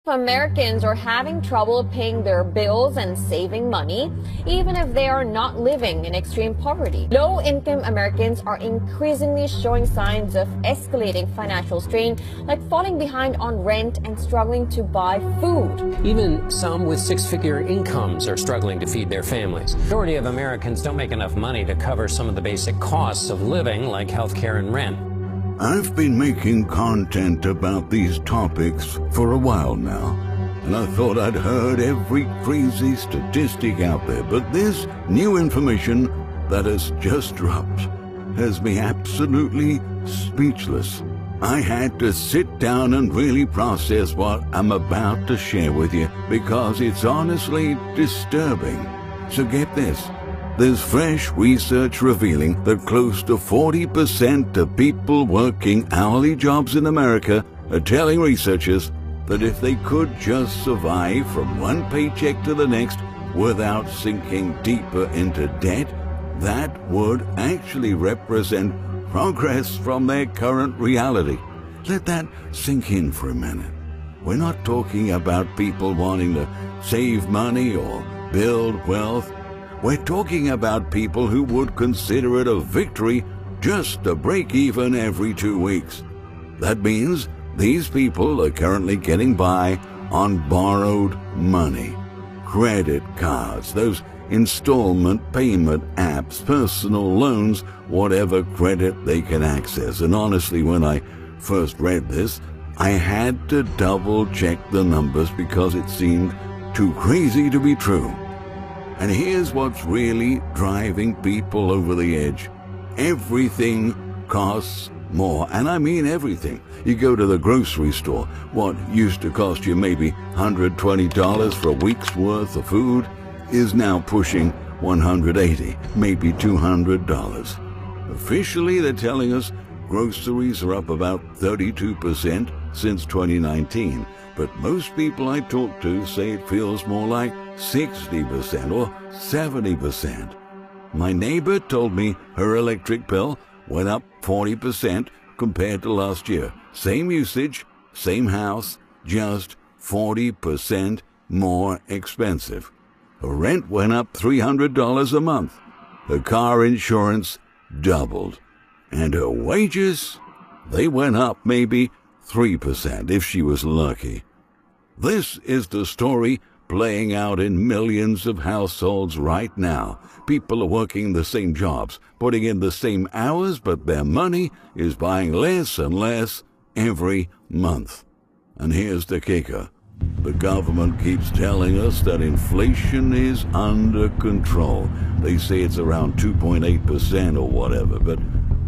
Americans are having trouble paying their bills and saving money, even if they are not living in extreme poverty. Low-income Americans are increasingly showing signs of escalating financial strain, like falling behind on rent and struggling to buy food. Even some with six-figure incomes are struggling to feed their families. The majority of Americans don't make enough money to cover some of the basic costs of living, like healthcare and rent. I've been making content about these topics for a while now, and I thought I'd heard every crazy statistic out there, but this new information that has just dropped has me absolutely speechless. I had to sit down and really process what I'm about to share with you, because it's honestly disturbing. So get this. There's fresh research revealing that close to 40% of people working hourly jobs in America are telling researchers that if they could just survive from one paycheck to the next without sinking deeper into debt, that would actually represent progress from their current reality. Let that sink in for a minute. We're not talking about people wanting to save money or build wealth. We're talking about people who would consider it a victory just to break even every 2 weeks. That means these people are currently getting by on borrowed money, credit cards, those installment payment apps, personal loans, whatever credit they can access. And honestly, when I first read this, I had to double-check the numbers because it seemed too crazy to be true. And here's what's really driving people over the edge. Everything costs more, and I mean everything. You go to the grocery store, what used to cost you maybe $120 for a week's worth of food is now pushing $180, maybe $200. Officially, they're telling us groceries are up about 32% since 2019. But most people I talk to say it feels more like 60% or 70%. My neighbor told me her electric bill went up 40% compared to last year. Same usage, same house, just 40% more expensive. Her rent went up $300 a month. Her car insurance doubled. And her wages, they went up maybe 3% if she was lucky. This is the story playing out in millions of households right now. People are working the same jobs, putting in the same hours, but their money is buying less and less every month. And here's the kicker. The government keeps telling us that inflation is under control. They say it's around 2.8% or whatever, but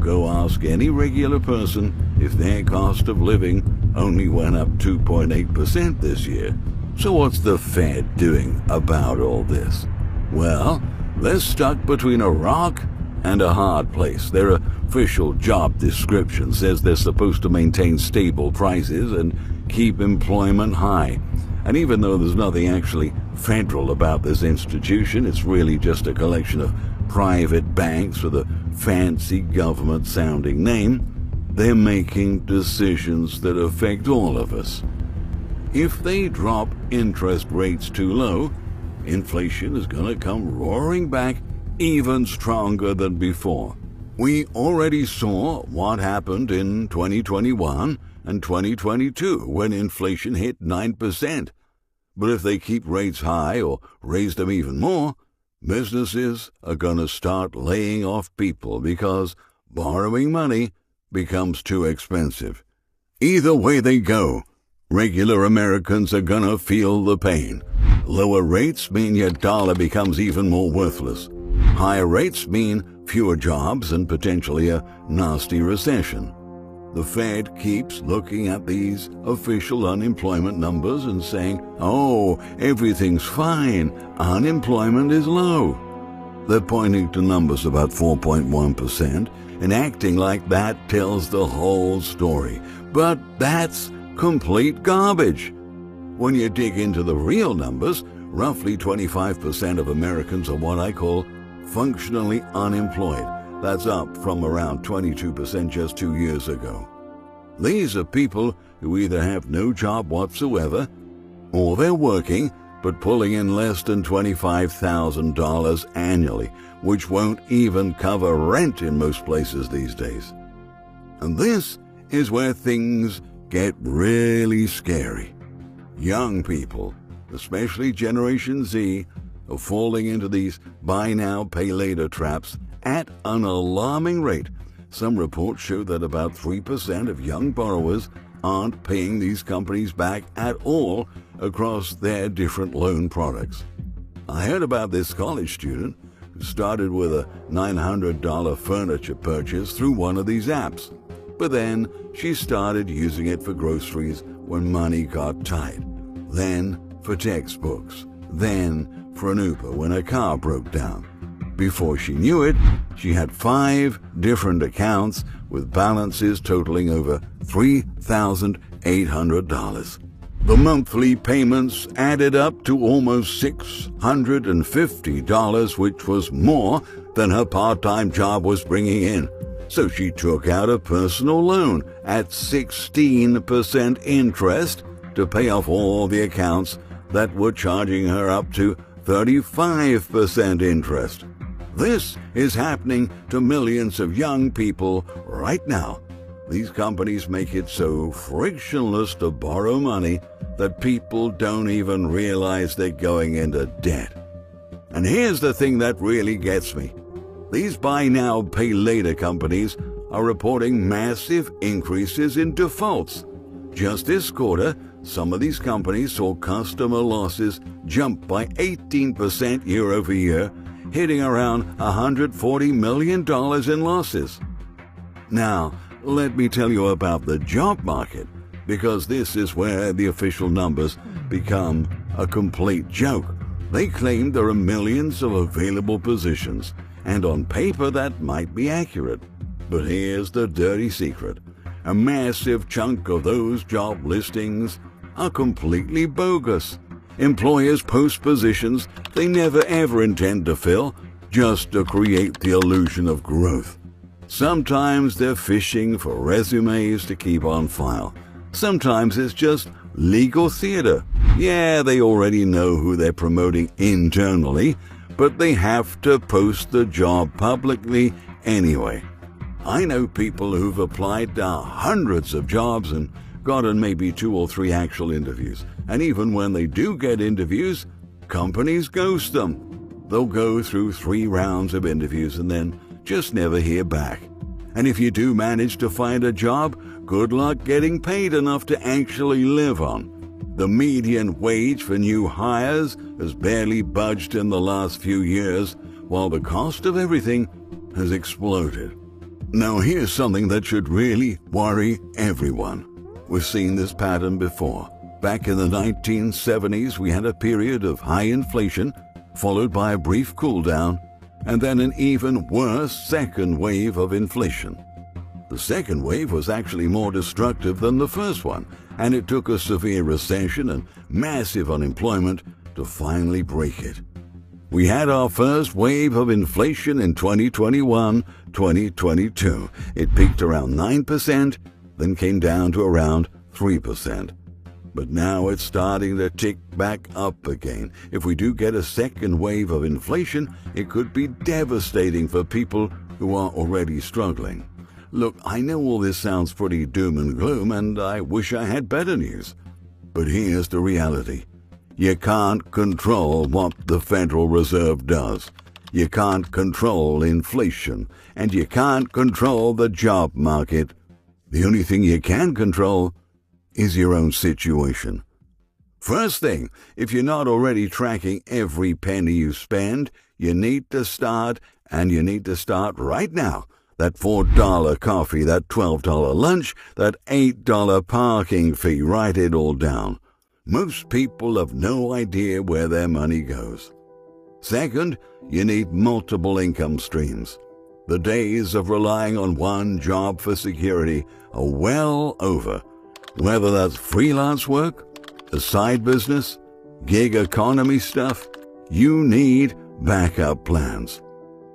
go ask any regular person if their cost of living only went up 2.8% this year. So what's the Fed doing about all this? Well, they're stuck between a rock and a hard place. Their official job description says they're supposed to maintain stable prices and keep employment high. And even though there's nothing actually federal about this institution, it's really just a collection of private banks with a fancy government-sounding name, they're making decisions that affect all of us. If they drop interest rates too low, inflation is going to come roaring back even stronger than before. We already saw what happened in 2021 and 2022 when inflation hit 9%. But if they keep rates high or raise them even more, businesses are going to start laying off people because borrowing money becomes too expensive. Either way they go, regular Americans are going to feel the pain. Lower rates mean your dollar becomes even more worthless. Higher rates mean fewer jobs and potentially a nasty recession. The Fed keeps looking at these official unemployment numbers and saying, oh, everything's fine, unemployment is low. They're pointing to numbers about 4.1%, and acting like that tells the whole story. But that's complete garbage. When you dig into the real numbers, roughly 25% of Americans are what I call functionally unemployed. That's up from around 22% just 2 years ago. These are people who either have no job whatsoever, or they're working but pulling in less than $25,000 annually, which won't even cover rent in most places these days. And this is where things get really scary. Young people, especially Generation Z, are falling into these buy now, pay later traps at an alarming rate. Some reports show that about 3% of young borrowers aren't paying these companies back at all across their different loan products. I heard about this college student who started with a $900 furniture purchase through one of these apps, but then she started using it for groceries when money got tight, then for textbooks, then for an Uber when her car broke down. Before she knew it, she had 5 different accounts with balances totaling over $3,800. The monthly payments added up to almost $650, which was more than her part-time job was bringing in. So she took out a personal loan at 16% interest to pay off all the accounts that were charging her up to 35% interest. This is happening to millions of young people right now. These companies make it so frictionless to borrow money that people don't even realize they're going into debt. And here's the thing that really gets me. These buy now, pay later companies are reporting massive increases in defaults. Just this quarter, some of these companies saw customer losses jump by 18% year over year, hitting around $140 million in losses. Now, let me tell you about the job market, because this is where the official numbers become a complete joke. They claim there are millions of available positions, and on paper that might be accurate. But here's the dirty secret. A massive chunk of those job listings are completely bogus. Employers post positions they never ever intend to fill just to create the illusion of growth. Sometimes they're fishing for resumes to keep on file. Sometimes it's just legal theater. Yeah, they already know who they're promoting internally, but they have to post the job publicly anyway. I know people who've applied to hundreds of jobs and gotten maybe 2 or 3 actual interviews. And even when they do get interviews, companies ghost them. They'll go through 3 rounds of interviews and then just never hear back. And if you do manage to find a job, good luck getting paid enough to actually live on. The median wage for new hires has barely budged in the last few years, while the cost of everything has exploded. Now here's something that should really worry everyone. We've seen this pattern before. Back in the 1970s, we had a period of high inflation, followed by a brief cool down, and then an even worse second wave of inflation. The second wave was actually more destructive than the first one, and it took a severe recession and massive unemployment to finally break it. We had our first wave of inflation in 2021-2022. It peaked around 9%, then came down to around 3%. But now it's starting to tick back up again. If we do get a second wave of inflation, it could be devastating for people who are already struggling. Look, I know all this sounds pretty doom and gloom, and I wish I had better news. But here's the reality. You can't control what the Federal Reserve does. You can't control inflation, and you can't control the job market. The only thing you can control is your own situation. First thing, if you're not already tracking every penny you spend, you need to start, and you need to start right now. That $4 coffee, that $12 lunch, that $8 parking fee, write it all down. Most people have no idea where their money goes. Second, you need multiple income streams. The days of relying on one job for security are well over. Whether that's freelance work, a side business, gig economy stuff, you need backup plans.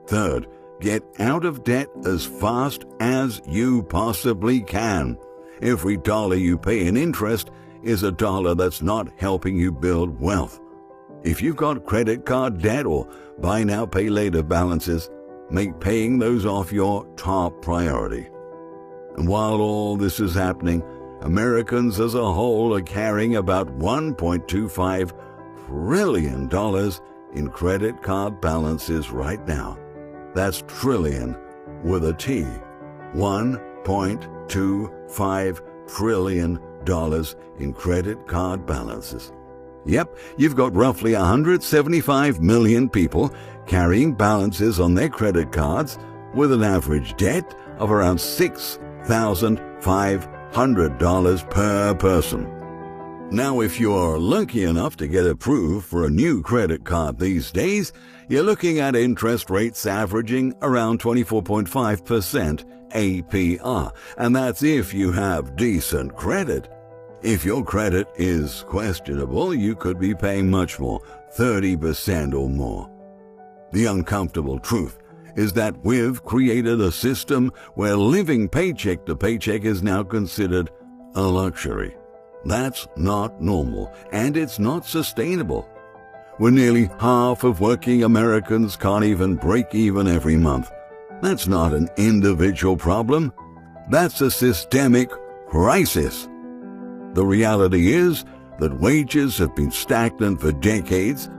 Third, get out of debt as fast as you possibly can. Every dollar you pay in interest is a dollar that's not helping you build wealth. If you've got credit card debt or buy now, pay later balances, make paying those off your top priority. And while all this is happening, Americans as a whole are carrying about $1.25 trillion in credit card balances right now. That's trillion with a T. $1.25 trillion in credit card balances. Yep, you've got roughly 175 million people carrying balances on their credit cards with an average debt of around $6,500 per person. Now, if you're lucky enough to get approved for a new credit card these days, you're looking at interest rates averaging around 24.5% APR, and that's if you have decent credit. If your credit is questionable, you could be paying much more, 30% or more. The uncomfortable truth is that we've created a system where living paycheck to paycheck is now considered a luxury. That's not normal, and it's not sustainable. When nearly half of working Americans can't even break even every month. That's not an individual problem. That's a systemic crisis. The reality is that wages have been stagnant for decades,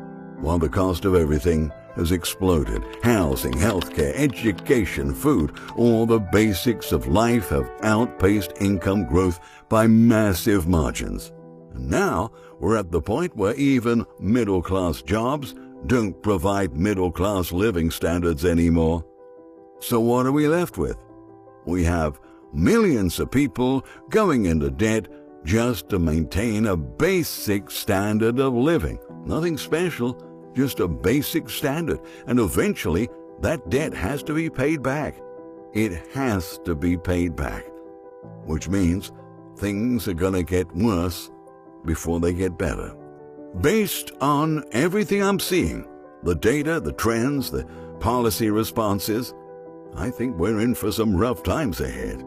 while the cost of everything has exploded. Housing, healthcare, education, food, all the basics of life have outpaced income growth by massive margins. And now we're at the point where even middle-class jobs don't provide middle-class living standards anymore. So what are we left with? We have millions of people going into debt just to maintain a basic standard of living. Nothing special, just a basic standard. And eventually, that debt has to be paid back. It has to be paid back. Which means things are going to get worse before they get better. Based on everything I'm seeing, the data, the trends, the policy responses, I think we're in for some rough times ahead.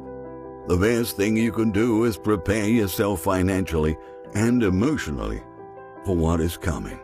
The best thing you can do is prepare yourself financially and emotionally for what is coming.